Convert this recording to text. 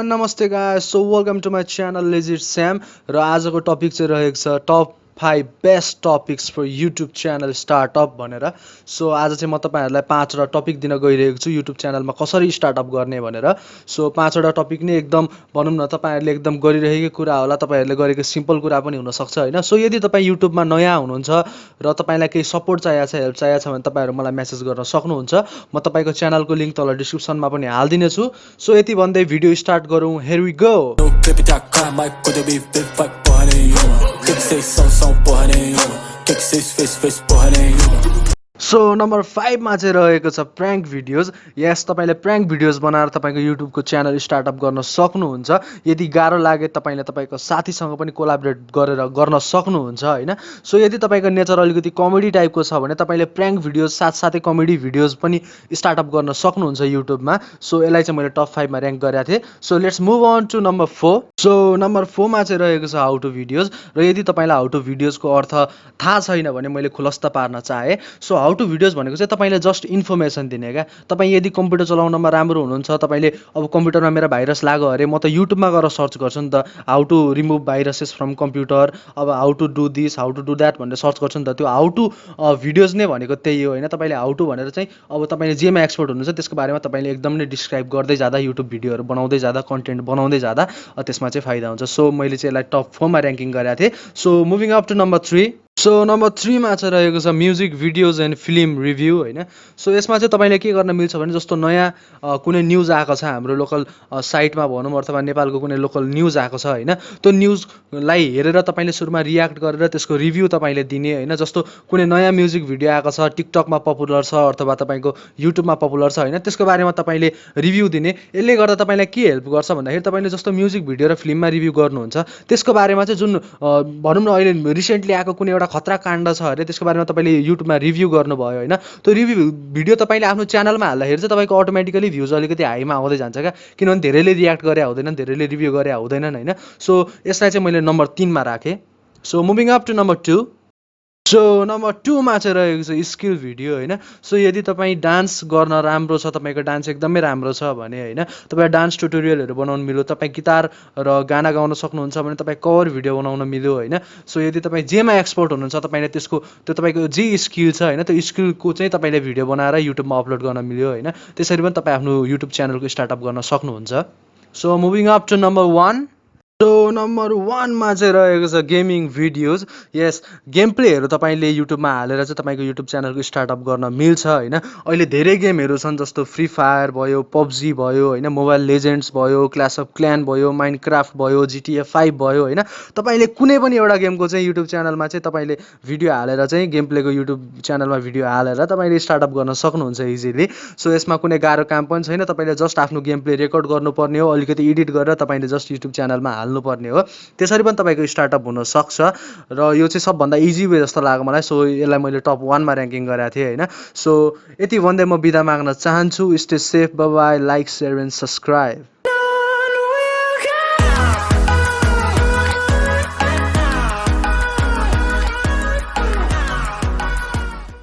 नमस्ते guys so welcome to my channel legit Shyam र आजको टपिक चाहिँ रहेको छ top 5 best topics for YouTube channel startup भनेर। सो आज चाहिँ म तपाईँहरूलाई 5वटा टपिक दिन गइरहेको छु युट्युब च्यानलमा कसरी स्टार्टअप गर्ने भनेर। सो 5वटा टपिक नै एकदम भनौँ न तपाईँहरूले एकदम गरिरहेकै कुरा होला, तपाईँहरूले गरेको सिम्पल कुरा पनि हुनसक्छ होइन। सो यदि तपाईँ युट्युबमा नयाँ हुनुहुन्छ र तपाईँलाई केही सपोर्ट चाहिएको छ, हेल्प चाहिएको छ भने तपाईँहरू मलाई मेसेज गर्न सक्नुहुन्छ। म तपाईँको च्यानलको लिङ्क तल डिस्क्रिप्सनमा पनि हालिदिनेछु। सो यति भन्दै भिडियो स्टार्ट गरौँ। Here we go. So number 5 मा चाहिँ रहेको छ प्र्याङ्क भिडियोज। यस, तपाईँले प्र्याङ्क भिडियोज बनाएर तपाईँको युट्युबको च्यानल स्टार्टअप गर्न सक्नुहुन्छ। यदि गाह्रो लागे तपाईँले तपाईँको साथीसँग पनि कोलाबरेट गरेर गर्न सक्नुहुन्छ होइन। सो यदि तपाईँको नेचर अलिकति कमेडी टाइपको छ भने तपाईँले प्र्याङ्क भिडियोज साथसाथै कमेडी भिडियोज पनि स्टार्टअप गर्न सक्नुहुन्छ युट्युबमा। सो यसलाई चाहिँ मैले टप 5 मा र्याङ्क गरेको थिएँ। So let's move on to number 4। So number 4 मा चाहिँ रहेको छ हाउ टु भिडियोज। र यदि तपाईँलाई हाउ टु भिडियोजको अर्थ थाहा छैन भने मैले खुलस्त पार्न चाहेँ। सो हाउ टु भिडियोज भनेको चाहिँ तपाईँले जस्ट इन्फर्मेसन दिने क्या। तपाईँ यदि कम्प्युटर चलाउनमा राम्रो हुनुहुन्छ, तपाईँले अब कम्प्युटरमा मेरो भाइरस लाग्यो अरे म त युट्युबमा गएर सर्च गर्छु नि त, how to remove viruses from computer, अब how to do this how to do that भनेर सर्च गर्छु नि त। त्यो हाउ टु भिडियोज नै भनेको त्यही हो होइन। तपाईँले हाउ टु भनेर चाहिँ अब तपाईँले जेमा एक्सपर्ट हुनुहुन्छ त्यसको बारेमा तपाईँले एकदम नै डिस्क्राइब गर्दै जाँदा, युट्युब भिडियोहरू बनाउँदै जाँदा, कन्टेन्ट बनाउँदै जाँदा त्यसमा चाहिँ फाइदा हुन्छ। सो मैले चाहिँ यसलाई टप 4 मा र्याङ्किङ गरेको थिएँ। So moving up to number 3। So number 3 मा चाहिँ रहेको छ music videos and film review होइन। सो यसमा चाहिँ तपाईँले के गर्न मिल्छ भने जस्तो नयाँ कुनै न्युज आएको छ हाम्रो लोकल साइटमा भनौँ अथवा नेपालको कुनै लोकल न्युज आएको छ होइन, त्यो न्युजलाई हेरेर तपाईँले सुरुमा रियाक्ट गरेर त्यसको रिभ्यू तपाईँले दिने होइन। जस्तो कुनै नयाँ म्युजिक भिडियो आएको छ, टिकटकमा पपुलर छ अथवा तपाईँको युट्युबमा पपुलर छ होइन, त्यसको बारेमा तपाईँले रिभ्यू दिने। यसले गर्दा तपाईँलाई के हेल्प गर्छ भन्दाखेरि तपाईँले जस्तो म्युजिक भिडियो र फिल्ममा रिभ्यू गर्नुहुन्छ त्यसको बारेमा चाहिँ जुन भनौँ न अहिले रिसेन्टली आएको कुनै एउटा खतरा काण्ड छ अरे त्यसको बारेमा तपाईँले युट्युबमा रिभ्यू गर्नुभयो होइन, त्यो रिभ्यू भिडियो तपाईँले आफ्नो च्यानलमा हाल्दाखेरि चाहिँ तपाईँको अटोमेटिकली भ्युज अलिकति हाईमा आउँदै जान्छ क्या, किनभने धेरैले रियाक्ट गरे हुँदैनन्, धेरैले रिभ्यू गरे हुँदैनन् होइन। सो यसलाई चाहिँ मैले नम्बर 3 मा राखेँ। So moving up to number 2। So number 2 मा चाहिँ रहेको छ स्किल भिडियो होइन। सो यदि तपाईँ डान्स गर्न राम्रो छ, तपाईँको डान्स एकदमै राम्रो छ भने होइन, तपाईँ डान्स ट्युटोरियलहरू बनाउनु मिल्यो, तपाईँ गिटार र गाना गाउन सक्नुहुन्छ भने तपाईँ कभर भिडियो बनाउन मिल्यो होइन। सो यदि तपाईँ जेमा एक्सपर्ट हुनुहुन्छ तपाईँले त्यो तपाईँको जे स्किल छ होइन, त्यो स्किलको चाहिँ तपाईँले भिडियो बनाएर युट्युबमा अपलोड गर्न मिल्यो होइन। त्यसरी पनि तपाईँ आफ्नो युट्युब च्यानलको स्टार्टअप गर्न सक्नुहुन्छ। So moving up to number 1। So number 1 मा चाहिँ रहेको छ गेमिङ भिडियोज। यस, गेम प्लेहरू तपाईँले युट्युबमा हालेर चाहिँ तपाईँको युट्युब च्यानलको स्टार्टअप गर्न मिल्छ होइन। अहिले धेरै गेमहरू छन् जस्तो फ्री फायर भयो, पब्जी भयो होइन, मोबाइल लेजेन्ड्स भयो, क्ल्यास अफ क्ल्यान भयो, माइनक्राफ्ट भयो, GTA 5 भयो होइन। तपाईँले कुनै पनि एउटा गेमको चाहिँ युट्युब च्यानलमा चाहिँ तपाईँले भिडियो हालेर चाहिँ गेम प्लेको युट्युब च्यानलमा भिडियो हालेर तपाईँले स्टार्टअप गर्न सक्नुहुन्छ इजिली। सो यसमा कुनै गाह्रो काम पनि छैन, तपाईँले जस्ट आफ्नो गेम प्ले रेकर्ड गर्नुपर्ने हो, अलिकति एडिट गरेर तपाईँले जस्ट युट्युब च्यानलमा हाल्नुपर्ने हो, त्यसरी पनि तपाईँको स्टार्टअप हुन सक्छ। र यो चाहिँ सबभन्दा इजी वे जस्तो लाग्यो मलाई। सो यसलाई मैले टप 1 मा र्याङ्किङ गरेको थिएँ होइन। सो यति भन्दै म बिदा माग्न चाहन्छु। Stay safe, bye bye, like, share and subscribe.